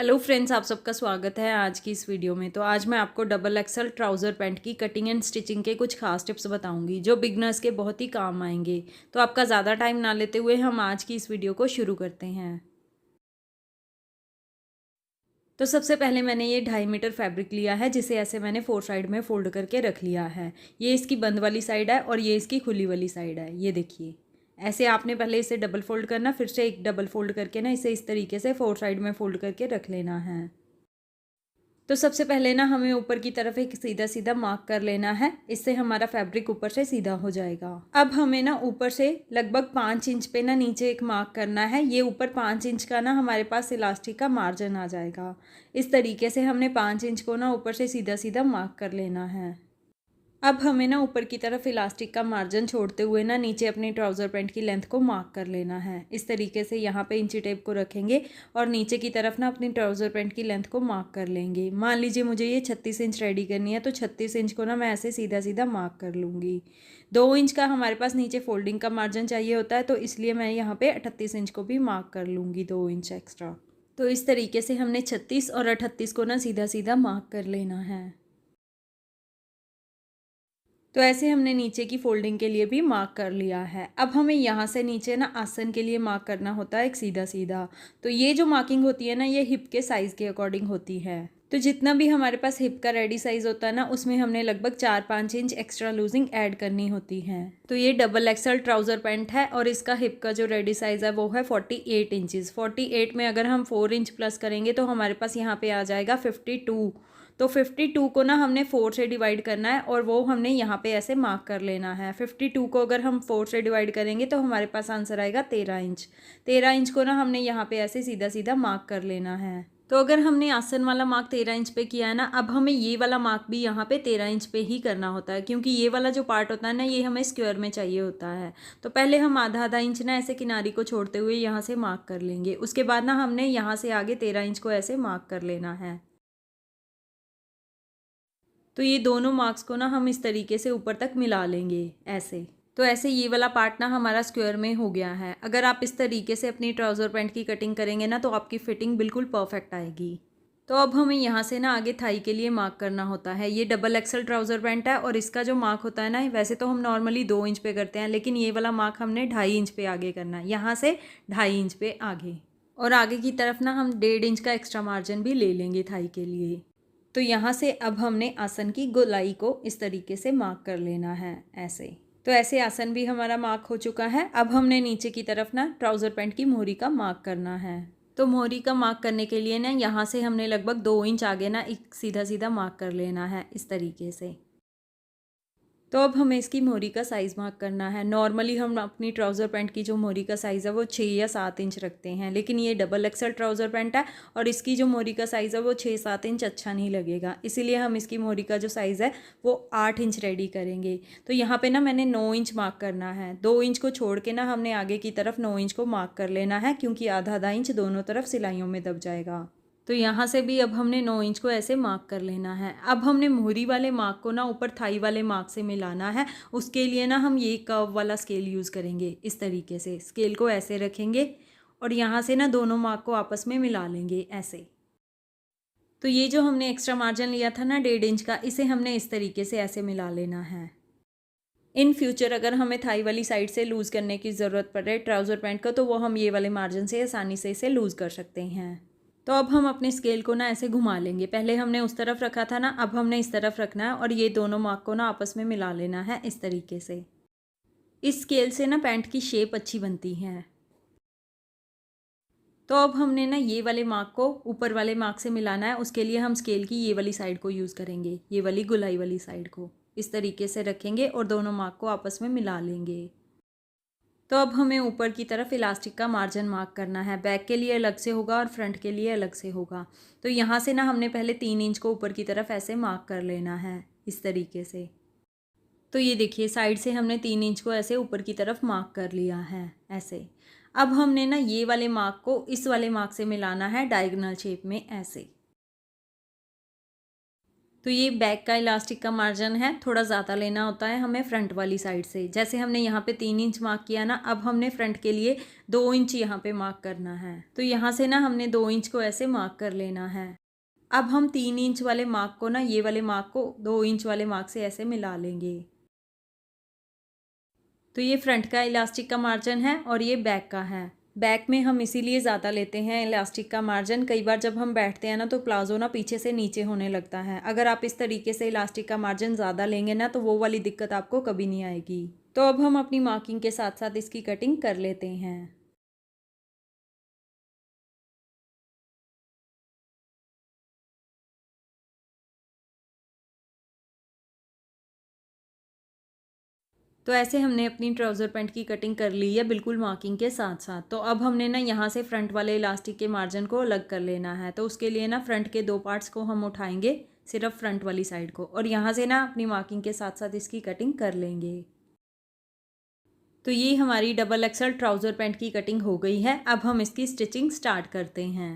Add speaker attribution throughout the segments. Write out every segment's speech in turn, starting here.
Speaker 1: Hello friends, आप सबका स्वागत है आज की इस वीडियो में। तो आज मैं आपको डबल एक्सल ट्राउज़र पैंट की कटिंग एंड स्टिचिंग के कुछ खास टिप्स बताऊंगी जो बिगनर्स के बहुत ही काम आएंगे। तो आपका ज़्यादा टाइम ना लेते हुए हम आज की इस वीडियो को शुरू करते हैं। तो सबसे पहले मैंने ये 2.5 मीटर फैब्रिक लिया है, जिसे ऐसे मैंने 4 साइड में फ़ोल्ड करके रख लिया है। ये इसकी बंद वाली साइड है और ये इसकी खुली वाली साइड है। ये देखिए, ऐसे आपने पहले इसे डबल फोल्ड करना, फिर से एक डबल फोल्ड करके ना इसे इस तरीके से 4 साइड में फ़ोल्ड करके रख लेना है। तो सबसे पहले ना हमें ऊपर की तरफ एक सीधा सीधा मार्क कर लेना है। इससे हमारा फैब्रिक ऊपर से सीधा हो जाएगा। अब हमें ना ऊपर से लगभग 5 इंच पे ना नीचे एक मार्क करना है। ये ऊपर 5 इंच का ना हमारे पास इलास्टिक का मार्जिन आ जाएगा। इस तरीके से हमने 5 इंच को ना ऊपर से सीधा सीधा मार्क कर लेना है। अब हमें ना ऊपर की तरफ इलास्टिक का मार्जिन छोड़ते हुए ना नीचे अपनी ट्राउज़र पैंट की लेंथ को मार्क कर लेना है। इस तरीके से यहाँ पे इंची टेप को रखेंगे और नीचे की तरफ ना अपनी ट्राउज़र पैंट की लेंथ को मार्क कर लेंगे। मान लीजिए मुझे ये 36 इंच रेडी करनी है, तो 36 इंच को ना मैं ऐसे सीधा सीधा मार्क कर लूँगी। 2 इंच का हमारे पास नीचे फोल्डिंग का मार्जिन चाहिए होता है, तो इसलिए मैं यहाँ पे 38 इंच को भी मार्क कर लूँगी, 2 इंच एक्स्ट्रा। तो इस तरीके से हमने 36 और 38 को ना सीधा सीधा मार्क कर लेना है। तो ऐसे हमने नीचे की फोल्डिंग के लिए भी मार्क कर लिया है। अब हमें यहाँ से नीचे ना आसन के लिए मार्क करना होता है एक सीधा सीधा। तो ये जो मार्किंग होती है ना, ये हिप के साइज़ के अकॉर्डिंग होती है। तो जितना भी हमारे पास हिप का रेडी साइज़ होता है ना, उसमें हमने लगभग 4-5 इंच एक्स्ट्रा लूजिंग ऐड करनी होती है। तो ये डबल एक्सल ट्राउज़र पैंट है और इसका हिप का जो रेडी साइज़ है वो है 48 इंचज़। 48 में अगर हम 4 इंच प्लस करेंगे तो हमारे पास यहाँ पे आ जाएगा 52। तो 52 को ना हमने 4 से डिवाइड करना है और वो हमने यहाँ पे ऐसे मार्क कर लेना है। 52 को अगर हम 4 से डिवाइड करेंगे तो हमारे पास आंसर आएगा 13 इंच। 13 इंच को ना हमने यहाँ पे ऐसे सीधा सीधा मार्क कर लेना है। तो अगर हमने आसन वाला मार्क 13 इंच पे किया है ना, अब हमें ये वाला मार्क भी यहाँ पे 13 इंच पे ही करना होता है, क्योंकि ये वाला जो पार्ट होता है ना, ये हमें स्क्वायर में चाहिए होता है। तो पहले हम आधा आधा इंच ना ऐसे किनारी को छोड़ते हुए यहाँ से मार्क कर लेंगे। उसके बाद ना हमने यहाँ से आगे 13 इंच को ऐसे मार्क कर लेना है। तो ये दोनों मार्क्स को ना हम इस तरीके से ऊपर तक मिला लेंगे ऐसे। तो ऐसे ये वाला पार्ट ना हमारा स्क्वायर में हो गया है। अगर आप इस तरीके से अपनी ट्राउज़र पैंट की कटिंग करेंगे ना, तो आपकी फिटिंग बिल्कुल परफेक्ट आएगी। तो अब हमें यहाँ से ना आगे थाई के लिए मार्क करना होता है। ये डबल एक्सल ट्राउज़र पैंट है और इसका जो मार्क होता है ना, वैसे तो हम नॉर्मली 2 इंच पे करते हैं, लेकिन ये वाला मार्क हमने 2.5 इंच पे आगे करना है। यहाँ से 2.5 इंच पे आगे, और आगे की तरफ ना हम 1.5 इंच का एक्स्ट्रा मार्जिन भी ले लेंगे थाई के लिए। तो यहाँ से अब हमने आसन की गोलाई को इस तरीके से मार्क कर लेना है ऐसे। तो ऐसे आसन भी हमारा मार्क हो चुका है। अब हमने नीचे की तरफ ना ट्राउज़र पैंट की मोहरी का मार्क करना है। तो मोहरी का मार्क करने के लिए ना यहाँ से हमने लगभग 2 इंच आगे ना एक सीधा सीधा मार्क कर लेना है इस तरीके से। तो अब हमें इसकी मोहरी का साइज़ मार्क करना है। नॉर्मली हम अपनी ट्राउज़र पैंट की जो मोहरी का साइज़ है वो 6 या 7 इंच रखते हैं, लेकिन ये डबल एक्सल ट्राउज़र पैंट है और इसकी जो मोहरी का साइज़ है वो 6-7 इंच अच्छा नहीं लगेगा। इसीलिए हम इसकी मोहरी का जो साइज़ है वो 8 इंच रेडी करेंगे। तो यहाँ पे ना मैंने 9 इंच मार्क करना है। 2 इंच को छोड़ के ना हमने आगे की तरफ 9 इंच को मार्क कर लेना है, क्योंकि आधा आधा इंच दोनों तरफ सिलाइयों में दब जाएगा। तो यहाँ से भी अब हमने 9 इंच को ऐसे मार्क कर लेना है। अब हमने मोहरी वाले मार्क को ना ऊपर थाई वाले मार्क से मिलाना है। उसके लिए ना हम ये कर्व वाला स्केल यूज़ करेंगे। इस तरीके से स्केल को ऐसे रखेंगे और यहाँ से ना दोनों मार्क को आपस में मिला लेंगे ऐसे। तो ये जो हमने एक्स्ट्रा मार्जिन लिया था ना 1.5 इंच का, इसे हमने इस तरीके से ऐसे मिला लेना है। इन फ्यूचर अगर हमें थाई वाली साइड से लूज़ करने की ज़रूरत पड़े ट्राउज़र पैंट का, तो वो हम ये वाले मार्जिन से आसानी से इसे लूज़ कर सकते हैं। तो अब हम अपने स्केल को ना ऐसे घुमा लेंगे। पहले हमने उस तरफ रखा था ना, अब हमने इस तरफ रखना है और ये दोनों मार्क को ना आपस में मिला लेना है इस तरीके से। इस स्केल से ना पैंट की शेप अच्छी बनती है। तो अब हमने ना ये वाले मार्क को ऊपर वाले मार्क से मिलाना है। उसके लिए हम स्केल की ये वाली साइड को यूज़ करेंगे, ये वाली गोलाई वाली साइड को इस तरीके से रखेंगे और दोनों मार्क को आपस में मिला लेंगे। तो अब हमें ऊपर की तरफ इलास्टिक का मार्जिन मार्क करना है। बैक के लिए अलग से होगा और फ्रंट के लिए अलग से होगा। तो यहाँ से ना हमने पहले 3 इंच को ऊपर की तरफ ऐसे मार्क कर लेना है इस तरीके से। तो ये देखिए, साइड से हमने 3 इंच को ऐसे ऊपर की तरफ मार्क कर लिया है ऐसे। अब हमने ना ये वाले मार्क को इस वाले मार्क से मिलाना है डायगोनल शेप में ऐसे। तो ये बैक का इलास्टिक का मार्जिन है, थोड़ा ज़्यादा लेना होता है हमें फ्रंट वाली साइड से। जैसे हमने यहाँ पे 3 इंच मार्क किया ना, अब हमने फ्रंट के लिए 2 इंच यहाँ पे मार्क करना है। तो यहाँ से ना हमने 2 इंच को ऐसे मार्क कर लेना है। अब हम 3 इंच वाले मार्क को ना, ये वाले मार्क को 2 इंच वाले मार्क से ऐसे मिला लेंगे। तो ये फ्रंट का इलास्टिक का मार्जिन है और ये बैक का है। बैक में हम इसीलिए ज़्यादा लेते हैं इलास्टिक का मार्जिन, कई बार जब हम बैठते हैं ना तो प्लाजो ना पीछे से नीचे होने लगता है। अगर आप इस तरीके से इलास्टिक का मार्जिन ज़्यादा लेंगे ना तो वो वाली दिक्कत आपको कभी नहीं आएगी। तो अब हम अपनी मार्किंग के साथ साथ इसकी कटिंग कर लेते हैं। तो ऐसे हमने अपनी ट्राउज़र पैंट की कटिंग कर ली है बिल्कुल मार्किंग के साथ साथ। तो अब हमने ना यहाँ से फ्रंट वाले इलास्टिक के मार्जिन को अलग कर लेना है। तो उसके लिए ना फ्रंट के 2 पार्ट्स को हम उठाएंगे, सिर्फ फ्रंट वाली साइड को, और यहाँ से ना अपनी मार्किंग के साथ साथ इसकी कटिंग कर लेंगे। तो ये हमारी डबल एक्सल ट्राउज़र पैंट की कटिंग हो गई है। अब हम इसकी स्टिचिंग स्टार्ट करते हैं।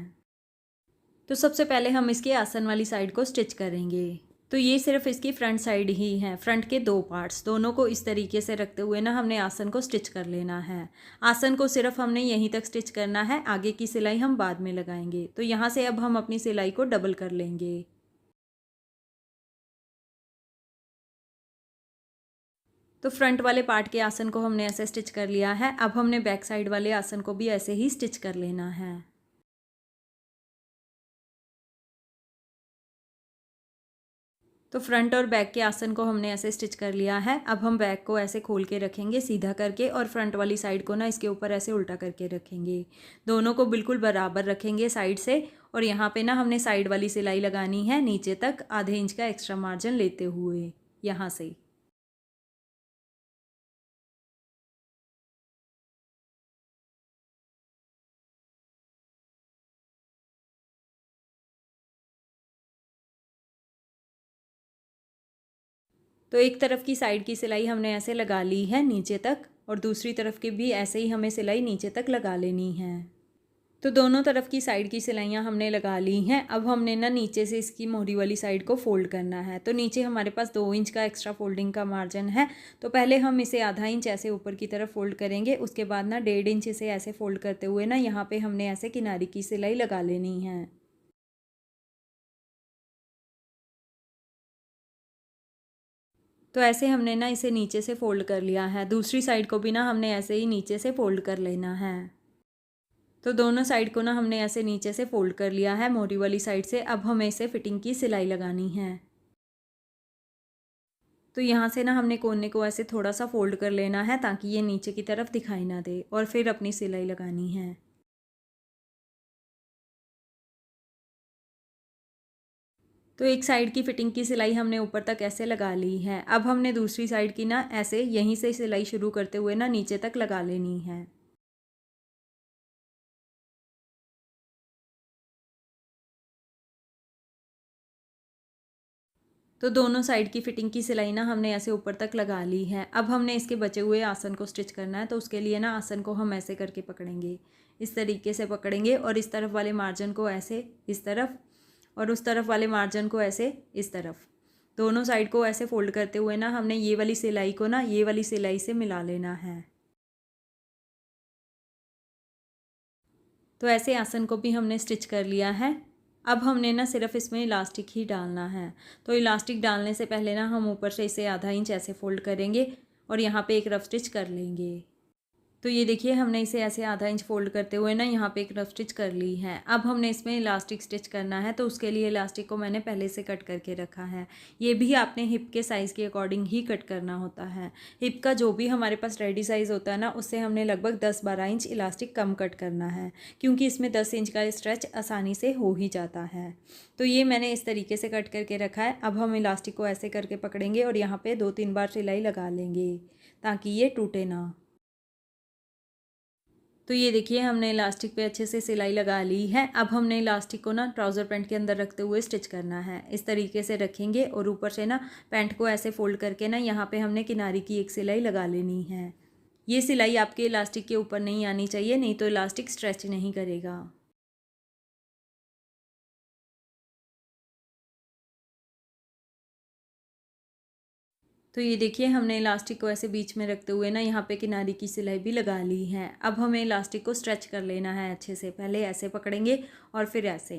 Speaker 1: तो सबसे पहले हम इसके आसन वाली साइड को स्टिच करेंगे। तो ये सिर्फ इसकी फ्रंट साइड ही है, फ्रंट के 2 पार्ट्स दोनों को इस तरीके से रखते हुए ना हमने आसन को स्टिच कर लेना है। आसन को सिर्फ हमने यहीं तक स्टिच करना है, आगे की सिलाई हम बाद में लगाएंगे। तो यहाँ से अब हम अपनी सिलाई को डबल कर लेंगे। तो फ्रंट वाले पार्ट के आसन को हमने ऐसे स्टिच कर लिया है। अब हमने बैक साइड वाले आसन को भी ऐसे ही स्टिच कर लेना है। तो फ्रंट और बैक के आसन को हमने ऐसे स्टिच कर लिया है। अब हम बैक को ऐसे खोल के रखेंगे सीधा करके, और फ्रंट वाली साइड को ना इसके ऊपर ऐसे उल्टा करके रखेंगे। दोनों को बिल्कुल बराबर रखेंगे साइड से, और यहाँ पे ना हमने साइड वाली सिलाई लगानी है नीचे तक आधे इंच का एक्स्ट्रा मार्जिन लेते हुए यहाँ से। तो एक तरफ की साइड की सिलाई हमने ऐसे लगा ली है नीचे तक, और दूसरी तरफ की भी ऐसे ही हमें सिलाई नीचे तक लगा लेनी है। तो दोनों तरफ की साइड की सिलाइयाँ हमने लगा ली हैं। अब हमने ना नीचे से इसकी मोहरी वाली साइड को फोल्ड करना है। तो नीचे हमारे पास 2 इंच का एक्स्ट्रा फोल्डिंग का मार्जिन है। तो पहले हम इसे आधा इंच ऐसे ऊपर की तरफ फोल्ड करेंगे, उसके बाद ना 1.5 इंच इसे ऐसे फोल्ड करते हुए ना यहाँ पे हमने ऐसे किनारे की सिलाई लगा लेनी है। तो ऐसे हमने ना इसे नीचे से फोल्ड कर लिया है। दूसरी साइड को भी ना हमने ऐसे ही नीचे से फोल्ड कर लेना है। तो दोनों साइड को ना हमने ऐसे नीचे से फोल्ड कर लिया है मोहरी वाली साइड से। अब हमें इसे फिटिंग की सिलाई लगानी है। तो यहाँ से ना हमने कोने को ऐसे थोड़ा सा फोल्ड कर लेना है ताकि ये नीचे की तरफ दिखाई ना दे, और फिर अपनी सिलाई लगानी है। तो एक साइड की फिटिंग की सिलाई हमने ऊपर तक ऐसे लगा ली है। अब हमने दूसरी साइड की ना ऐसे यहीं से सिलाई शुरू करते हुए ना नीचे तक लगा लेनी है। तो दोनों साइड की फिटिंग की सिलाई ना हमने ऐसे ऊपर तक लगा ली है। अब हमने इसके बचे हुए आसन को स्टिच करना है। तो उसके लिए ना आसन को हम ऐसे करके पकड़ेंगे, इस तरीके से पकड़ेंगे, और इस तरफ वाले मार्जिन को ऐसे इस तरफ, और उस तरफ वाले मार्जिन को ऐसे इस तरफ, दोनों साइड को ऐसे फोल्ड करते हुए ना हमने ये वाली सिलाई को ना ये वाली सिलाई से मिला लेना है। तो ऐसे आसन को भी हमने स्टिच कर लिया है। अब हमने ना सिर्फ इसमें इलास्टिक ही डालना है। तो इलास्टिक डालने से पहले ना हम ऊपर से इसे आधा इंच ऐसे फोल्ड करेंगे, और यहाँ पे एक रफ स्टिच कर लेंगे। तो ये देखिए हमने इसे ऐसे आधा इंच फोल्ड करते हुए ना यहाँ पे एक रफ स्टिच कर ली है। अब हमने इसमें इलास्टिक स्टिच करना है। तो उसके लिए इलास्टिक को मैंने पहले से कट करके रखा है। ये भी आपने हिप के साइज़ के अकॉर्डिंग ही कट करना होता है। हिप का जो भी हमारे पास रेडी साइज़ होता है ना, उससे हमने लगभग 10-12 इंच इलास्टिक कम कट करना है, क्योंकि इसमें 10 इंच का स्ट्रेच आसानी से हो ही जाता है। तो ये मैंने इस तरीके से कट करके रखा है। अब हम इलास्टिक को ऐसे करके पकड़ेंगे और यहाँ पर 2-3 बार सिलाई लगा लेंगे ताकि ये टूटे ना। तो ये देखिए हमने इलास्टिक पे अच्छे से सिलाई लगा ली है। अब हमने इलास्टिक को ना ट्राउज़र पैंट के अंदर रखते हुए स्टिच करना है। इस तरीके से रखेंगे, और ऊपर से ना पैंट को ऐसे फोल्ड करके ना यहाँ पे हमने किनारे की एक सिलाई लगा लेनी है। ये सिलाई आपके इलास्टिक के ऊपर नहीं आनी चाहिए, नहीं तो इलास्टिक स्ट्रेच नहीं करेगा। तो ये देखिए हमने इलास्टिक को ऐसे बीच में रखते हुए ना यहाँ पे किनारे की सिलाई भी लगा ली है। अब हमें इलास्टिक को स्ट्रेच कर लेना है अच्छे से। पहले ऐसे पकड़ेंगे और फिर ऐसे,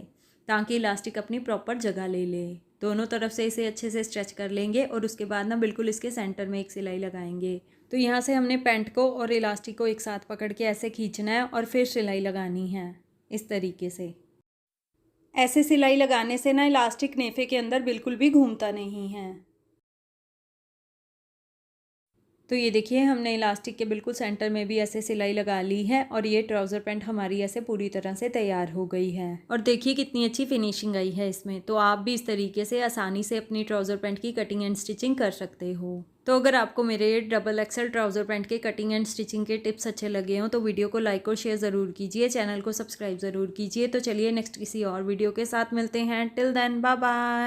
Speaker 1: ताकि इलास्टिक अपनी प्रॉपर जगह ले ले। दोनों तरफ से इसे अच्छे से स्ट्रेच कर लेंगे और उसके बाद ना बिल्कुल इसके सेंटर में एक सिलाई लगाएंगे। तो यहाँ से हमने पैंट को और इलास्टिक को एक साथ पकड़ के ऐसे खींचना है और फिर सिलाई लगानी है इस तरीके से। ऐसे सिलाई लगाने से ना इलास्टिक नेफे के अंदर बिल्कुल भी घूमता नहीं है। तो ये देखिए हमने इलास्टिक के बिल्कुल सेंटर में भी ऐसे सिलाई लगा ली है और ये ट्राउज़र पैंट हमारी ऐसे पूरी तरह से तैयार हो गई है। और देखिए कितनी अच्छी फिनिशिंग आई है इसमें। तो आप भी इस तरीके से आसानी से अपनी ट्राउज़र पैंट की कटिंग एंड स्टिचिंग कर सकते हो। तो अगर आपको मेरे डबल एक्सल ट्राउज़र पैंट के कटिंग एंड स्टिचिंग के टिप्स अच्छे लगे हों तो वीडियो को लाइक और शेयर ज़रूर कीजिए, चैनल को सब्सक्राइब ज़रूर कीजिए। तो चलिए नेक्स्ट किसी और वीडियो के साथ मिलते हैं। Till then bye bye.